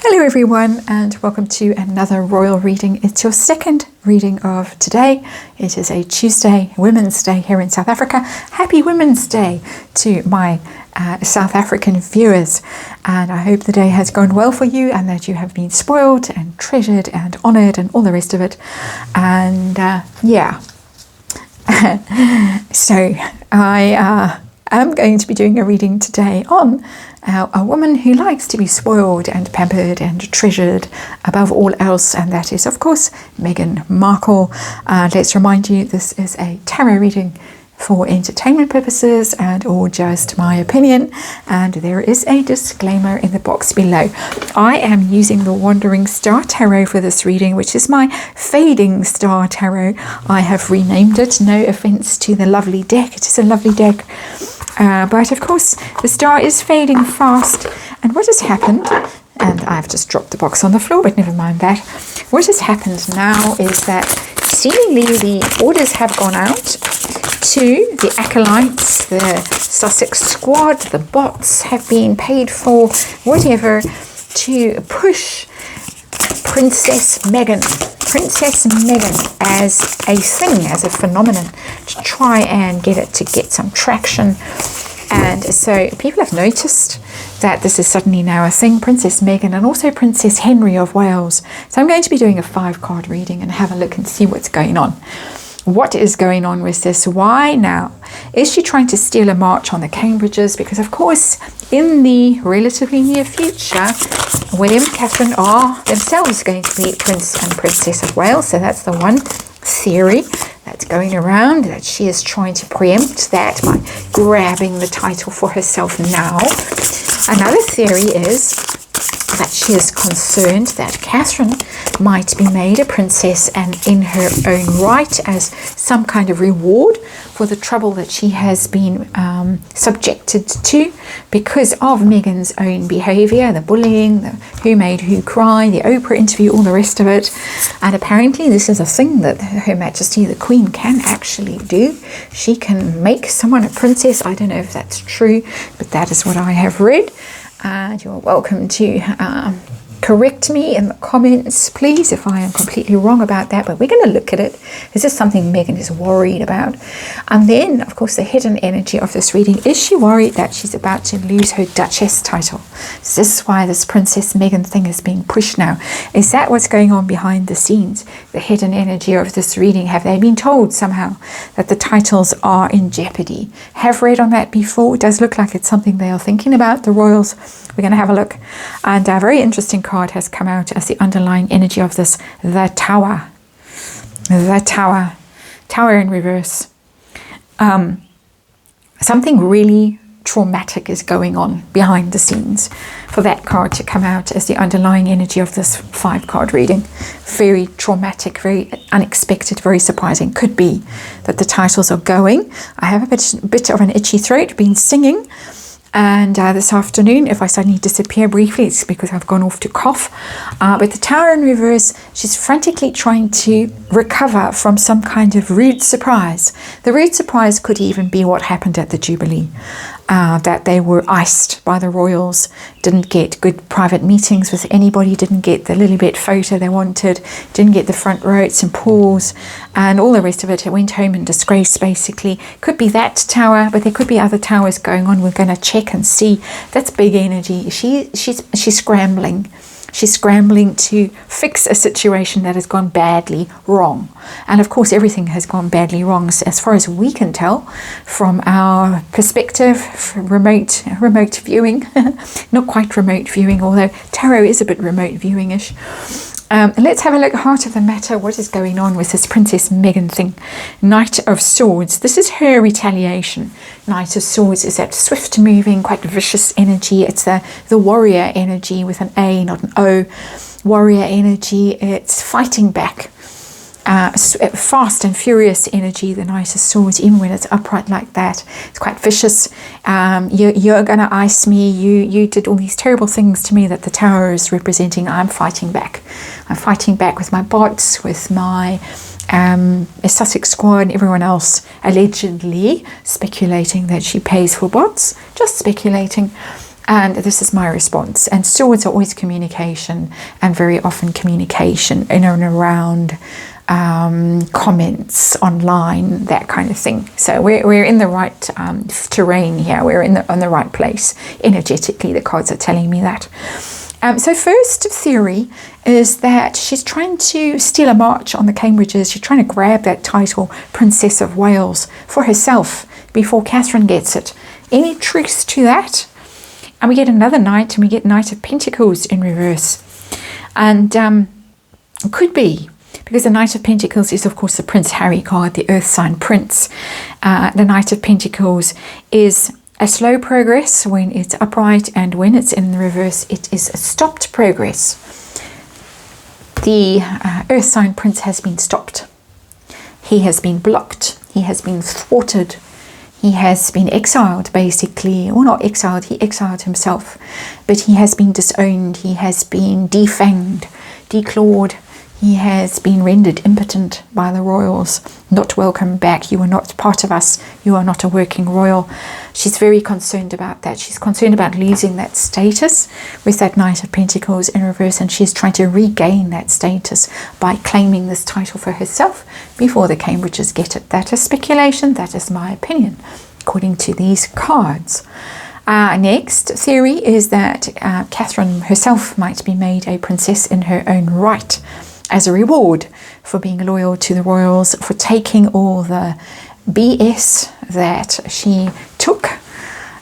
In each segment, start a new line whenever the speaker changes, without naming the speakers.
Hello everyone, and welcome to another royal reading. It's your second reading of today. It is a Tuesday, Women's Day here in South Africa. Happy Women's Day to my South African viewers, and I hope the day has gone well for you and that you have been spoiled and treasured and honoured and all the rest of it. And so I am going to be doing a reading today on a woman who likes to be spoiled and pampered and treasured above all else, and that is of course Meghan Markle. Let's remind you, this is a tarot reading for entertainment purposes and or just my opinion, and there is a disclaimer in the box below. I am using the Wandering Star Tarot for this reading, which is my Fading Star Tarot. I have renamed it, no offense to the lovely deck, it is a lovely deck. But of course the star is fading fast, and what has happened, and I've just dropped the box on the floor, but never mind that. What has happened now is that seemingly the orders have gone out to the acolytes, the Sussex squad, the bots have been paid for, whatever, to push Princess Meghan as a thing, as a phenomenon, to try and get it to get some traction. And so people have noticed that this is suddenly now a thing, Princess Meghan and also Princess Henry of Wales. So I'm going to be doing a 5-card reading and have a look and see what's going on. What is going on with this? Why now? Is she trying to steal a march on the Cambridges? Because of course, in the relatively near future, William and Catherine are themselves going to be Prince and Princess of Wales. So that's the one theory that's going around, that she is trying to preempt that by grabbing the title for herself now. Another theory is that she is concerned that Catherine might be made a princess and in her own right as some kind of reward for the trouble that she has been subjected to because of Meghan's own behaviour, the bullying, the who made who cry, the Oprah interview, all the rest of it. And apparently this is a thing that Her Majesty the Queen can actually do. She can make someone a princess. I don't know if that's true, but that is what I have read. And you're welcome to correct me in the comments, please, if I am completely wrong about that. But we're going to look at it. This is something Meghan is worried about. And then, of course, the hidden energy of this reading. Is she worried that she's about to lose her Duchess title? Is this why this Princess Meghan thing is being pushed now? Is that what's going on behind the scenes? The hidden energy of this reading. Have they been told somehow that the titles are in jeopardy? Have read on that before. It does look like it's something they are thinking about, the royals. We're going to have a look. And a very interesting card has come out as the underlying energy of this, the Tower. The Tower. Tower in reverse. Something really traumatic is going on behind the scenes for that card to come out as the underlying energy of this 5-card reading. Very traumatic, very unexpected, very surprising. Could be that the titles are going. I have a bit of an itchy throat, been singing. And this afternoon, if I suddenly disappear briefly, it's because I've gone off to cough. But the Tower in reverse, she's frantically trying to recover from some kind of rude surprise. The rude surprise could even be what happened at the Jubilee. That they were iced by the royals, didn't get good private meetings with anybody, didn't get the Lilibet photo they wanted, didn't get the front row at St. Paul's, and all the rest of it. It went home in disgrace, basically. Could be that tower, but there could be other towers going on. We're going to check and see. That's big energy. She's scrambling. She's scrambling to fix a situation that has gone badly wrong. And of course, everything has gone badly wrong as far as we can tell from our perspective, from remote viewing. Not quite remote viewing, although tarot is a bit remote viewing-ish. Let's have a look at heart of the matter. What is going on with this Princess Meghan thing? Knight of Swords. This is her retaliation. Knight of Swords is that swift moving, quite vicious energy. It's the warrior energy with an A, not an O. Warrior energy. It's fighting back. Fast and furious energy, the Knight of Swords, even when it's upright like that. It's quite vicious. You're going to ice me. You did all these terrible things to me that the Tower is representing. I'm fighting back. I'm fighting back with my bots, with my Sussex squad and everyone else allegedly speculating that she pays for bots. Just speculating. And this is my response. And swords are always communication, and very often communication in and around comments online, that kind of thing. So we're in the right terrain here. We're on the right place energetically. The cards are telling me that. So first theory is that she's trying to steal a march on the Cambridges. She's trying to grab that title, Princess of Wales, for herself before Catherine gets it. Any truth to that? And we get another Knight, and we get Knight of Pentacles in reverse. And could be, because the Knight of Pentacles is, of course, the Prince Harry card, the Earth sign Prince. The Knight of Pentacles is a slow progress when it's upright, and when it's in the reverse, it is a stopped progress. The Earth sign Prince has been stopped. He has been blocked. He has been thwarted. He has been exiled, basically, or not exiled, he exiled himself, but he has been disowned, he has been defanged, declawed, he has been rendered impotent by the royals, not welcome back. You are not part of us, you are not a working royal. She's very concerned about that. She's concerned about losing that status with that Knight of Pentacles in reverse, and she's trying to regain that status by claiming this title for herself before the Cambridges get it. That is speculation, that is my opinion, according to these cards. Next theory is that Catherine herself might be made a princess in her own right, as a reward for being loyal to the royals, for taking all the BS that she took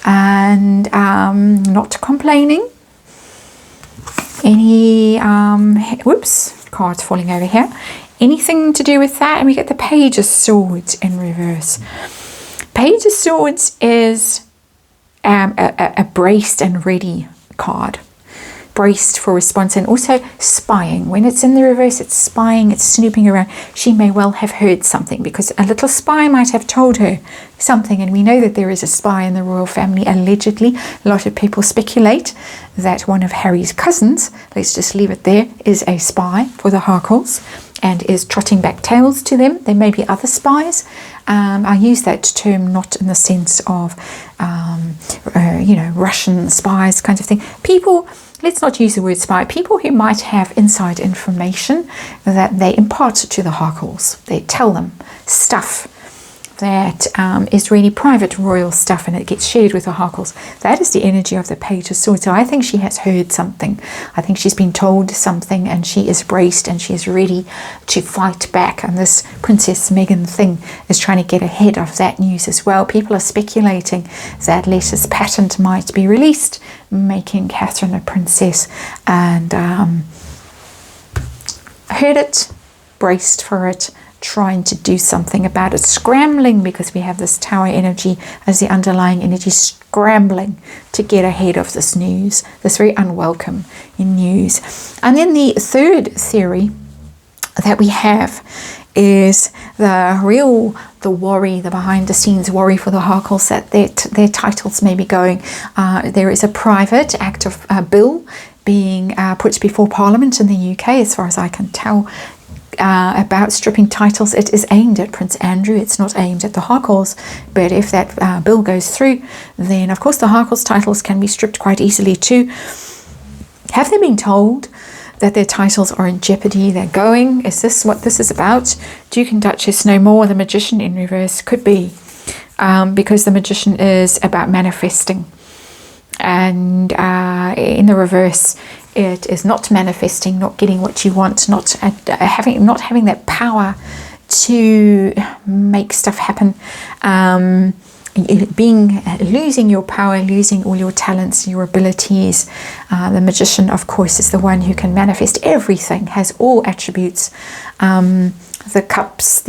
and not complaining. Any, whoops, cards falling over here. Anything to do with that? And we get the Page of Swords in reverse. Page of Swords is a braced and ready card. Braced for response, and also spying. When it's in the reverse, it's spying, it's snooping around. She may well have heard something, because a little spy might have told her something, and we know that there is a spy in the royal family, allegedly. A lot of people speculate that one of Harry's cousins, let's just leave it there, is a spy for the Harkles and is trotting back tales to them. There may be other spies. I use that term not in the sense of Russian spies kind of thing. People, let's not use the word spy, people who might have inside information that they impart to the Harkles. They tell them stuff that is really private royal stuff, and it gets shared with the Harkles. That is the energy of the Page of Swords. So I think she has heard something. I think she's been told something, and she is braced and she is ready to fight back. And this Princess Megain thing is trying to get ahead of that news as well. People are speculating that letters patent might be released, making Catherine a princess, and heard it, braced for it, trying to do something about it, scrambling, because we have this Tower energy as the underlying energy, scrambling to get ahead of this news, this very unwelcome news. And then the third theory that we have is the worry, the behind the scenes worry for the Harkles, that their titles may be going. There is a private act of bill being put before Parliament in the UK, as far as I can tell, about stripping titles. It is aimed at Prince Andrew, it's not aimed at the Harkles, but if that bill goes through, then of course the Harkles titles can be stripped quite easily too. Have they been told that their titles are in jeopardy? They're going. Is this what this is about? Duke and Duchess no more. The Magician in reverse could be, because the Magician is about manifesting, and in the reverse it is not manifesting, not getting what you want, not having that power to make stuff happen, losing your power, losing all your talents, your abilities. The Magician, of course, is the one who can manifest everything, has all attributes, the cups,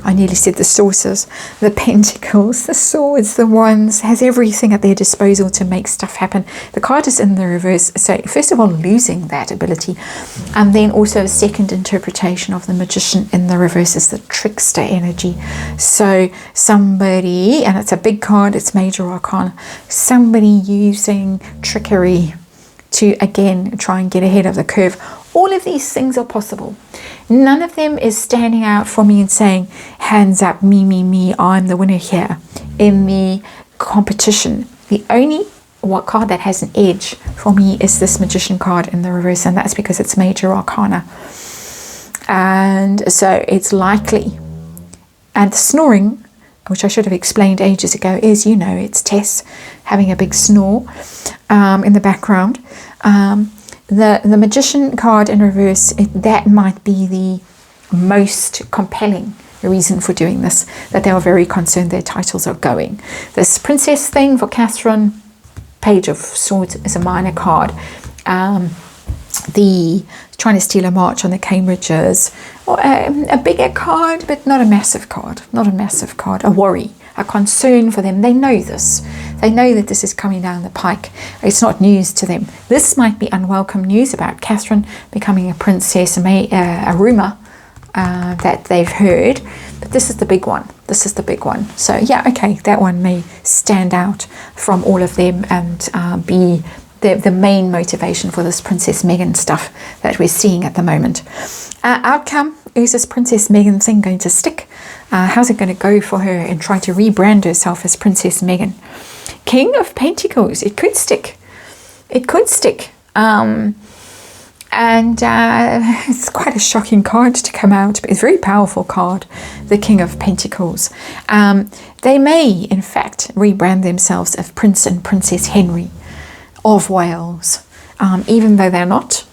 I nearly said the saucers, the pentacles, the swords, the wands, has everything at their disposal to make stuff happen. The card is in the reverse. So first of all, losing that ability, and then also a second interpretation of the Magician in the reverse is the trickster energy. So somebody, and it's a big card, it's major arcana, somebody using trickery to again try and get ahead of the curve. All of these things are possible. None of them is standing out for me and saying, hands up, me, I'm the winner here in the competition. The only what card that has an edge for me is this Magician card in the reverse, and that's because it's Major Arcana. And so it's likely. And the snoring, which I should have explained ages ago, is, you know, it's Tess having a big snore in the background. The Magician card in reverse, that might be the most compelling reason for doing this, that they are very concerned their titles are going. This Princess thing for Catherine, Page of Swords is a minor card. The trying to steal a march on the Cambridges, a bigger card, but not a massive card. Not a massive card. A worry, a concern for them. They know this. They know that this is coming down the pike. It's not news to them. This might be unwelcome news about Catherine becoming a princess, a rumour that they've heard. But this is the big one. This is the big one. So yeah, okay, that one may stand out from all of them and be the main motivation for this Princess Megain stuff that we're seeing at the moment. Outcome, is this Princess Megain thing going to stick? How's it going to go for her in trying to rebrand herself as Princess Megain? King of Pentacles, it could stick. It could stick. And it's quite a shocking card to come out, but it's a very powerful card, the King of Pentacles. They may, in fact, rebrand themselves as Prince and Princess Henry of Wales, even though they're not,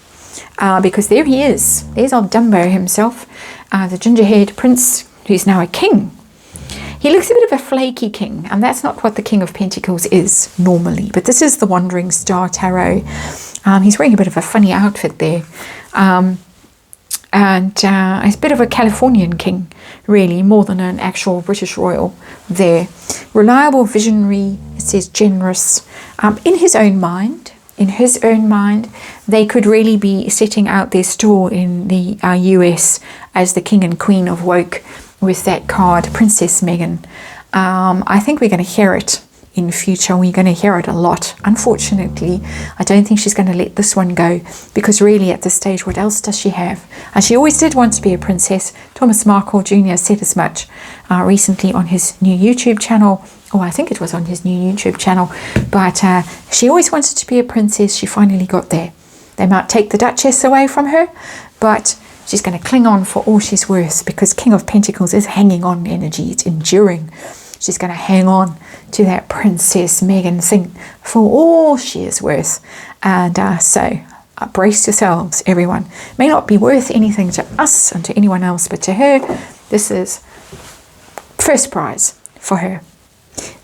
because there he is. There's old Dumbo himself, the ginger-haired prince who's now a king. He looks a bit of a flaky king, and that's not what the King of Pentacles is normally, but this is the Wandering Star Tarot. He's wearing a bit of a funny outfit there, and he's a bit of a Californian king, really, more than an actual British royal there. Reliable, visionary, it says generous, in his own mind. In his own mind, they could really be setting out their store in the US as the king and queen of woke with that card, Princess Megain. I think we're going to hear it in future. We're going to hear it a lot. Unfortunately, I don't think she's going to let this one go, because really at this stage, what else does she have? And she always did want to be a princess. Thomas Markle Jr. said as much recently on his new YouTube channel. Oh, I think it was on his new YouTube channel. But she always wanted to be a princess. She finally got there. They might take the Duchess away from her, but she's going to cling on for all she's worth, because King of Pentacles is hanging on energy. It's enduring. She's going to hang on to that Princess Megain thing for all she is worth. And so brace yourselves, everyone. May not be worth anything to us and to anyone else, but to her, this is first prize for her.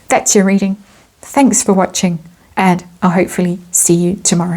That's your reading. Thanks for watching, and I'll hopefully see you tomorrow.